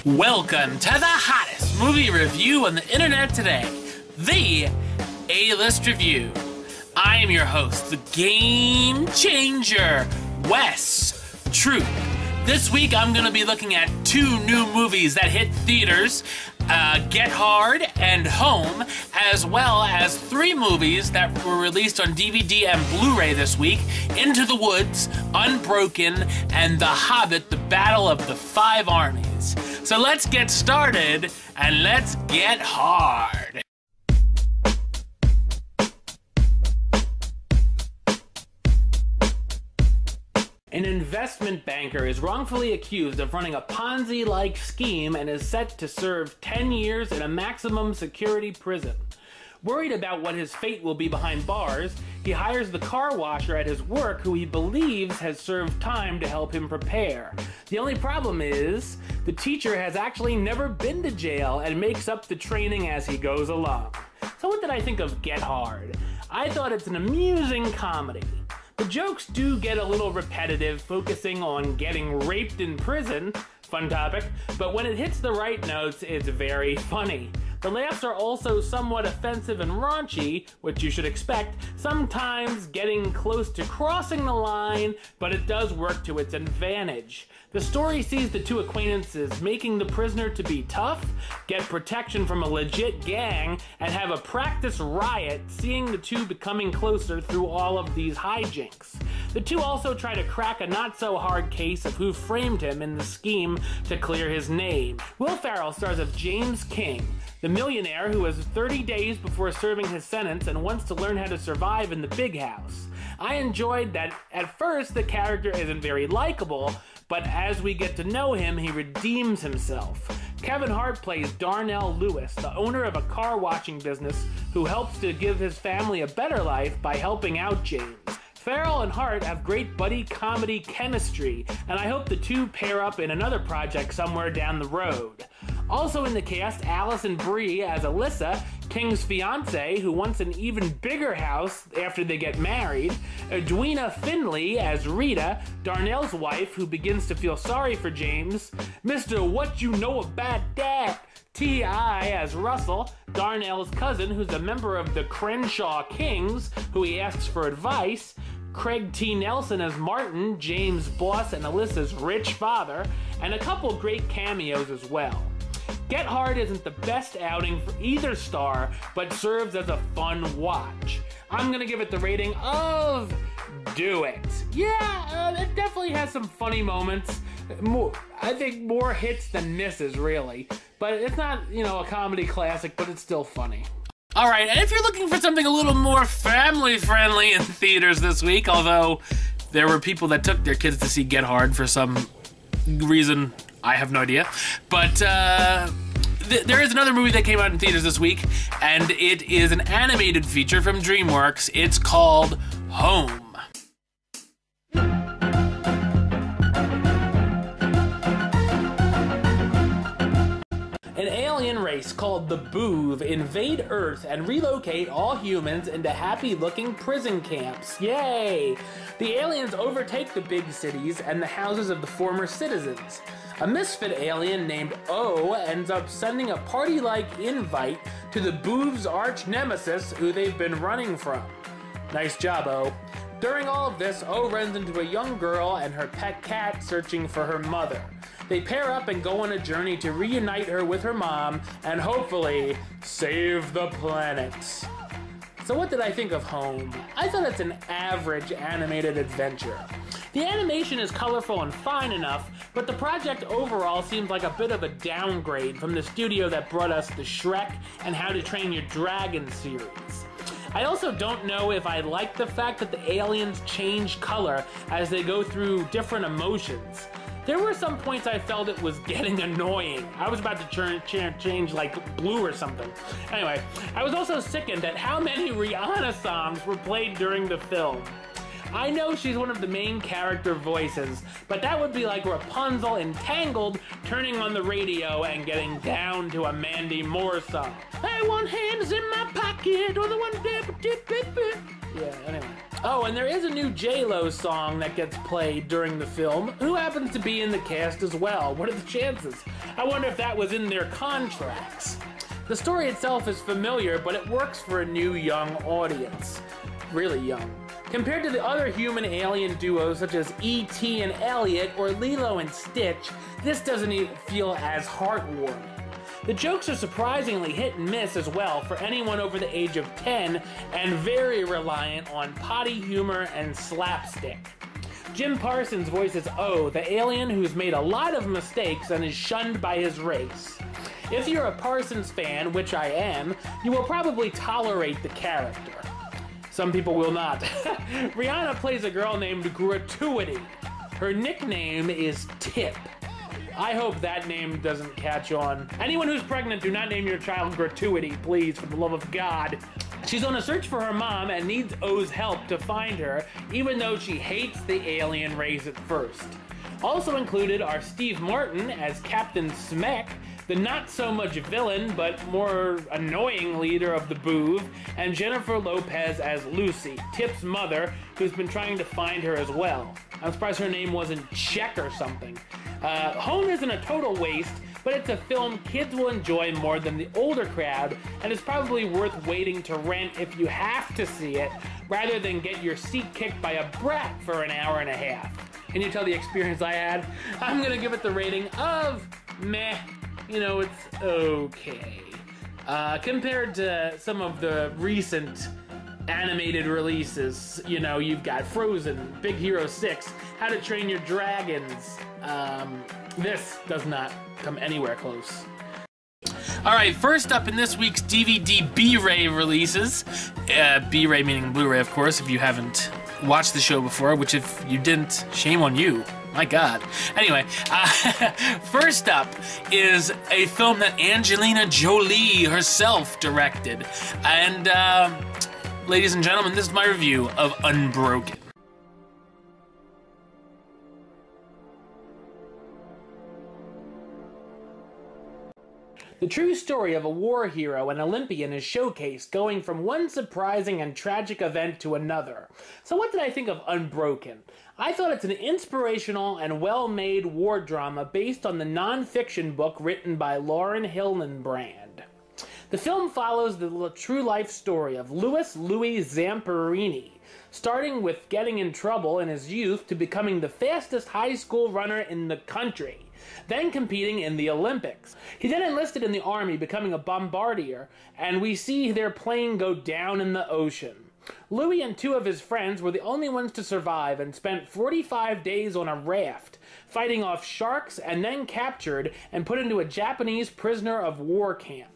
Welcome to the hottest movie review on the internet today, the A-List Review. I am your host, the Game Changer, Wes Truth. This week I'm going to be looking at two new movies that hit theaters, Get Hard and Home, as well as three movies that were released on DVD and Blu-Ray this week, Into the Woods, Unbroken, and The Hobbit, The Battle of the Five Armies. So let's get started, and let's get hard. An investment banker is wrongfully accused of running a Ponzi-like scheme and is set to serve 10 years in a maximum security prison. Worried about what his fate will be behind bars, he hires the car washer at his work who he believes has served time to help him prepare. The only problem is, the teacher has actually never been to jail and makes up the training as he goes along. So what did I think of Get Hard? I thought it's an amusing comedy. The jokes do get a little repetitive, focusing on getting raped in prison, fun topic, but when it hits the right notes, it's very funny. The laughs are also somewhat offensive and raunchy, which you should expect, sometimes getting close to crossing the line, but it does work to its advantage. The story sees the two acquaintances making the prisoner to be tough, get protection from a legit gang, and have a practice riot, seeing the two becoming closer through all of these hijinks. The two also try to crack a not-so-hard case of who framed him in the scheme to clear his name. Will Ferrell stars as James King, the millionaire who has 30 days before serving his sentence and wants to learn how to survive in the big house. I enjoyed that at first the character isn't very likable, but as we get to know him, he redeems himself. Kevin Hart plays Darnell Lewis, the owner of a car washing business who helps to give his family a better life by helping out James. Ferrell and Hart have great buddy comedy chemistry, and I hope the two pair up in another project somewhere down the road. Also in the cast, Alison Brie as Alyssa, King's fiancée, who wants an even bigger house after they get married, Edwina Finley as Rita, Darnell's wife, who begins to feel sorry for James, Mr. What You Know About That, T.I. as Russell, Darnell's cousin, who's a member of the Crenshaw Kings, who he asks for advice, Craig T. Nelson as Martin, James' boss and Alyssa's rich father, and a couple great cameos as well. Get Hard isn't the best outing for either star, but serves as a fun watch. I'm gonna give it the rating of do it. Yeah, it definitely has some funny moments. I think more hits than misses, really. But it's not, a comedy classic, but it's still funny. Alright, and if you're looking for something a little more family-friendly in theaters this week, although there were people that took their kids to see Get Hard for some reason, I have no idea. But there is another movie that came out in theaters this week, and it is an animated feature from DreamWorks. It's called Home. An alien race called the Boov invade Earth and relocate all humans into happy-looking prison camps. Yay! The aliens overtake the big cities and the houses of the former citizens. A misfit alien named O ends up sending a party-like invite to the Boov's arch-nemesis who they've been running from. Nice job, O. During all of this, O runs into a young girl and her pet cat searching for her mother. They pair up and go on a journey to reunite her with her mom and hopefully save the planet. So what did I think of Home? I thought it's an average animated adventure. The animation is colorful and fine enough, but the project overall seems like a bit of a downgrade from the studio that brought us the Shrek and How to Train Your Dragon series. I also don't know if I like the fact that the aliens change color as they go through different emotions. There were some points I felt it was getting annoying. I was about to change like blue or something. Anyway, I was also sickened at how many Rihanna songs were played during the film. I know she's one of the main character voices, but that would be like Rapunzel in Tangled turning on the radio and getting down to a Mandy Moore song. I want hands in my pocket, or the one... Yeah, anyway. Oh, and there is a new J-Lo song that gets played during the film, who happens to be in the cast as well. What are the chances? I wonder if that was in their contracts. The story itself is familiar, but it works for a new young audience. Really young. Compared to the other human-alien duos such as E.T. and Elliot or Lilo and Stitch, this doesn't even feel as heartwarming. The jokes are surprisingly hit and miss as well for anyone over the age of 10 and very reliant on potty humor and slapstick. Jim Parsons voices O, the alien who's made a lot of mistakes and is shunned by his race. If you're a Parsons fan, which I am, you will probably tolerate the character. Some people will not. Rihanna plays a girl named Gratuity. Her nickname is Tip. I hope that name doesn't catch on. Anyone who's pregnant, do not name your child Gratuity, please, for the love of God. She's on a search for her mom and needs O's help to find her, even though she hates the alien race at first. Also included are Steve Martin as Captain Smek, the not-so-much villain but more annoying leader of the Boov, and Jennifer Lopez as Lucy, Tip's mother, who's been trying to find her as well. I'm surprised her name wasn't Czech or something. Home isn't a total waste, but it's a film kids will enjoy more than the older crowd, and it's probably worth waiting to rent if you have to see it, rather than get your seat kicked by a brat for an hour and a half. Can you tell the experience I had? I'm gonna give it the rating of meh. You know, it's okay. Compared to some of the recent animated releases, you know, you've got Frozen, Big Hero 6, How to Train Your Dragons. This does not come anywhere close. Alright, first up in this week's DVD B-Ray releases, B-Ray meaning Blu-ray, of course, if you haven't watched the show before, which if you didn't, shame on you. My God. Anyway, first up is a film that Angelina Jolie herself directed. And, ladies and gentlemen, this is my review of Unbroken. The true story of a war hero and Olympian is showcased, going from one surprising and tragic event to another. So what did I think of Unbroken? I thought it's an inspirational and well-made war drama based on the non-fiction book written by Lauren Hillenbrand. The film follows the true-life story of Louis Zamperini, starting with getting in trouble in his youth to becoming the fastest high school runner in the country, then competing in the Olympics. He then enlisted in the army, becoming a bombardier, and we see their plane go down in the ocean. Louis and two of his friends were the only ones to survive and spent 45 days on a raft, fighting off sharks and then captured and put into a Japanese prisoner of war camp.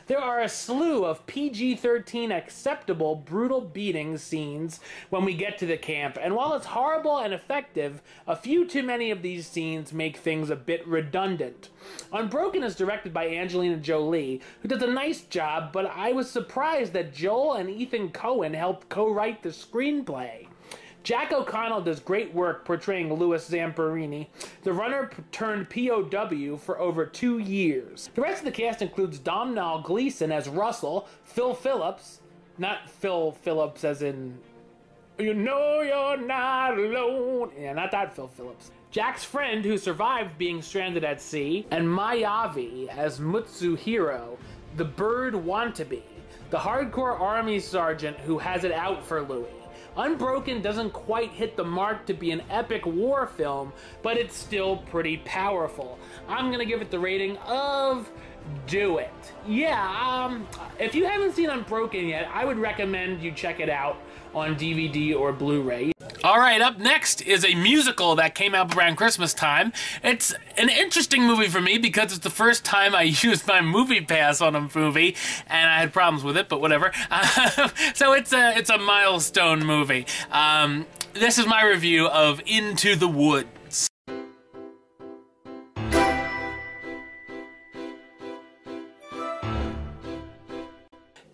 There are a slew of PG-13 acceptable brutal beating scenes when we get to the camp, and while it's horrible and effective, a few too many of these scenes make things a bit redundant. Unbroken is directed by Angelina Jolie, who does a nice job, but I was surprised that Joel and Ethan Coen helped co-write the screenplay. Jack O'Connell does great work portraying Louis Zamperini, the runner turned POW for over 2 years. The rest of the cast includes Domhnall Gleeson as Russell, Phil Phillips, not Phil Phillips as in, you know you're not alone, yeah, not that Phil Phillips, Jack's friend who survived being stranded at sea, and Mayavi as Mutsuhiro, the bird wannabe, the hardcore army sergeant who has it out for Louis. Unbroken doesn't quite hit the mark to be an epic war film, but it's still pretty powerful. I'm gonna give it the rating of do it. Yeah, if you haven't seen Unbroken yet, I would recommend you check it out on DVD or Blu-ray. Alright, up next is a musical that came out around Christmas time. It's an interesting movie for me because it's the first time I used my movie pass on a movie, and I had problems with it, but whatever. So it's a milestone movie. This is my review of Into the Woods.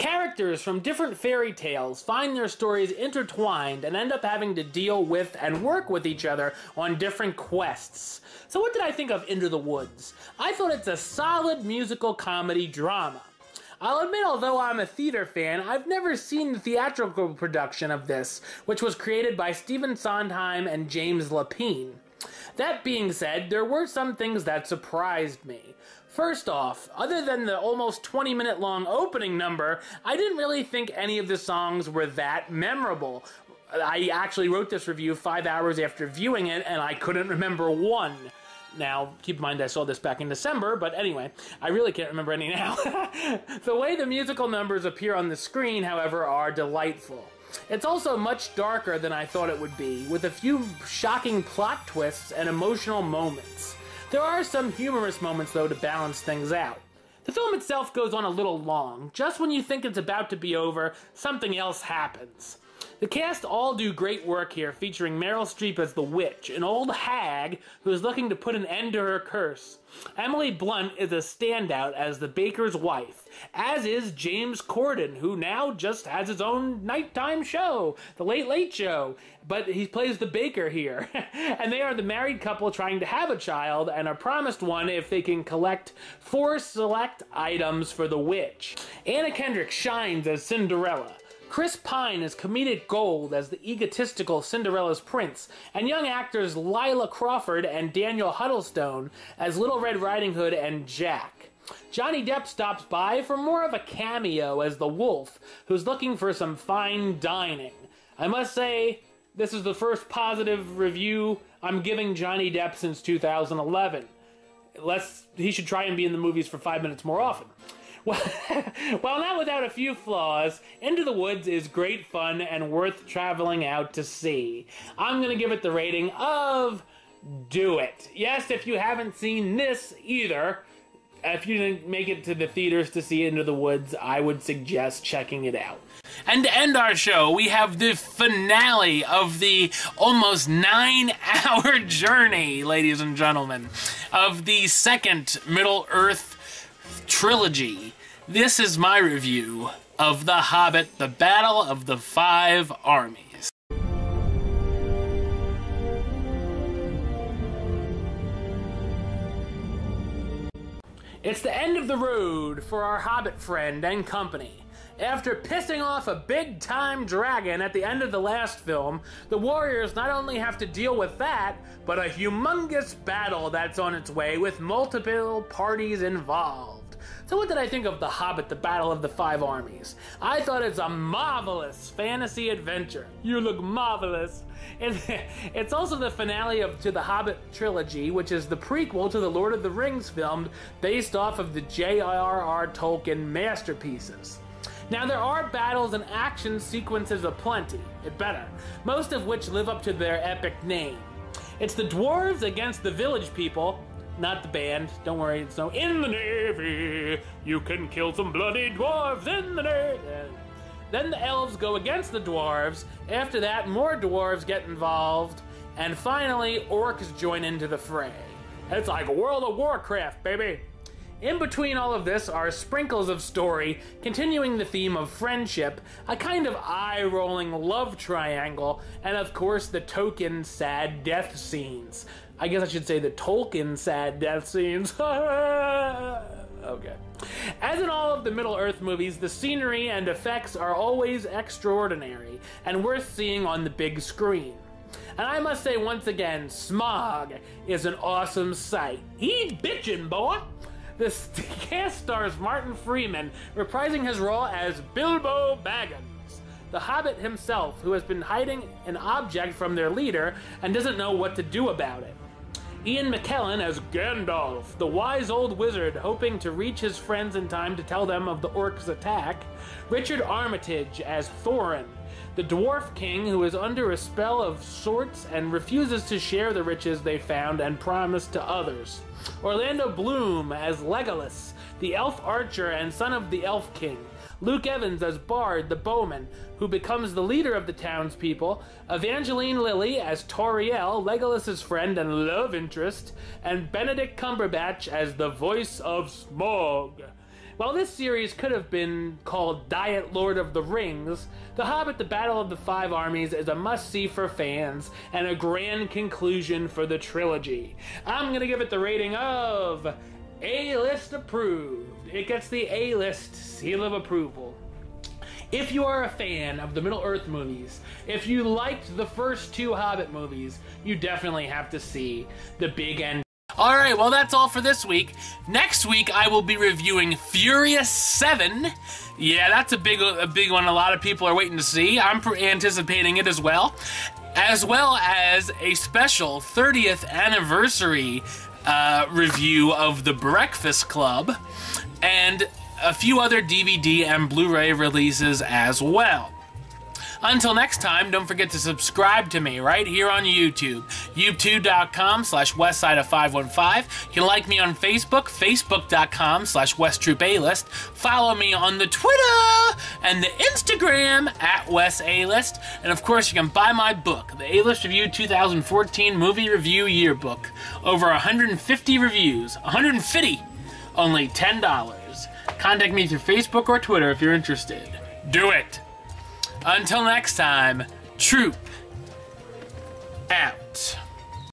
Characters from different fairy tales find their stories intertwined and end up having to deal with and work with each other on different quests. So what did I think of Into the Woods? I thought it's a solid musical comedy drama. I'll admit, although I'm a theater fan, I've never seen the theatrical production of this, which was created by Stephen Sondheim and James Lapine. That being said, there were some things that surprised me. First off, other than the almost 20-minute long opening number, I didn't really think any of the songs were that memorable. I actually wrote this review 5 hours after viewing it, and I couldn't remember one. Now, keep in mind I saw this back in December, but anyway, I really can't remember any now. The way the musical numbers appear on the screen, however, are delightful. It's also much darker than I thought it would be, with a few shocking plot twists and emotional moments. There are some humorous moments, though, to balance things out. The film itself goes on a little long. Just when you think it's about to be over, something else happens. The cast all do great work here, featuring Meryl Streep as the witch, an old hag who is looking to put an end to her curse. Emily Blunt is a standout as the baker's wife, as is James Corden, who now just has his own nighttime show, The Late Late Show, but he plays the baker here. And they are the married couple trying to have a child, and are promised one if they can collect 4 select items for the witch. Anna Kendrick shines as Cinderella. Chris Pine is comedic gold as the egotistical Cinderella's prince, and young actors Lila Crawford and Daniel Huddlestone as Little Red Riding Hood and Jack. Johnny Depp stops by for more of a cameo as the wolf, who's looking for some fine dining. I must say, this is the first positive review I'm giving Johnny Depp since 2011. He should try and be in the movies for 5 minutes more often. While not without a few flaws, Into the Woods is great fun and worth traveling out to see. I'm going to give it the rating of do it. Yes, if you haven't seen this either, if you didn't make it to the theaters to see Into the Woods, I would suggest checking it out. And to end our show, we have the finale of the almost 9-hour journey, ladies and gentlemen, of the second Middle-earth trilogy. This is my review of The Hobbit, The Battle of the Five Armies. It's the end of the road for our Hobbit friend and company. After pissing off a big-time dragon at the end of the last film, the warriors not only have to deal with that, but a humongous battle that's on its way with multiple parties involved. So what did I think of The Hobbit, The Battle of the Five Armies? I thought it's a marvelous fantasy adventure. You look marvelous. It's also the finale to the Hobbit trilogy, which is the prequel to the Lord of the Rings film based off of the J.R.R. Tolkien masterpieces. Now, there are battles and action sequences aplenty, most of which live up to their epic name. It's the dwarves against the village people, not the band, don't worry, it's no in the Navy, you can kill some bloody dwarves in the Navy. Then the elves go against the dwarves, after that more dwarves get involved, and finally orcs join into the fray. It's like World of Warcraft, baby! In between all of this are sprinkles of story, continuing the theme of friendship, a kind of eye-rolling love triangle, and of course the Tolkien sad death scenes. I guess I should say the Tolkien sad death scenes. Okay. As in all of the Middle-earth movies, the scenery and effects are always extraordinary, and worth seeing on the big screen. And I must say once again, Smaug is an awesome sight. He's bitchin', boy! The cast stars Martin Freeman, reprising his role as Bilbo Baggins, the Hobbit himself, who has been hiding an object from their leader and doesn't know what to do about it. Ian McKellen as Gandalf, the wise old wizard hoping to reach his friends in time to tell them of the orcs' attack. Richard Armitage as Thorin, the dwarf king who is under a spell of sorts and refuses to share the riches they found and promised to others. Orlando Bloom as Legolas, the elf archer and son of the Elf King. Luke Evans as Bard, the bowman, who becomes the leader of the townspeople. Evangeline Lilly as Tauriel, Legolas's friend and love interest. And Benedict Cumberbatch as the voice of Smaug. While this series could have been called Diet Lord of the Rings, The Hobbit: The Battle of the Five Armies is a must-see for fans and a grand conclusion for the trilogy. I'm going to give it the rating of A-list approved. It gets the A-list seal of approval. If you are a fan of the Middle-earth movies, if you liked the first two Hobbit movies, you definitely have to see the big end. Alright, well that's all for this week. Next week I will be reviewing Furious 7. Yeah, that's a big one a lot of people are waiting to see. I'm anticipating it as well as a special 30th anniversary review of The Breakfast Club, and a few other DVD and Blu-ray releases as well. Until next time, don't forget to subscribe to me right here on YouTube, youtube.com/westside515. You can like me on Facebook, facebook.com/WestTroopAlist. Follow me on the Twitter and the Instagram @WestAlist. And of course, you can buy my book, the A-List Review 2014 Movie Review Yearbook. Over 150 reviews, 150, only $10. Contact me through Facebook or Twitter if you're interested. Do it! Until next time, Troop out.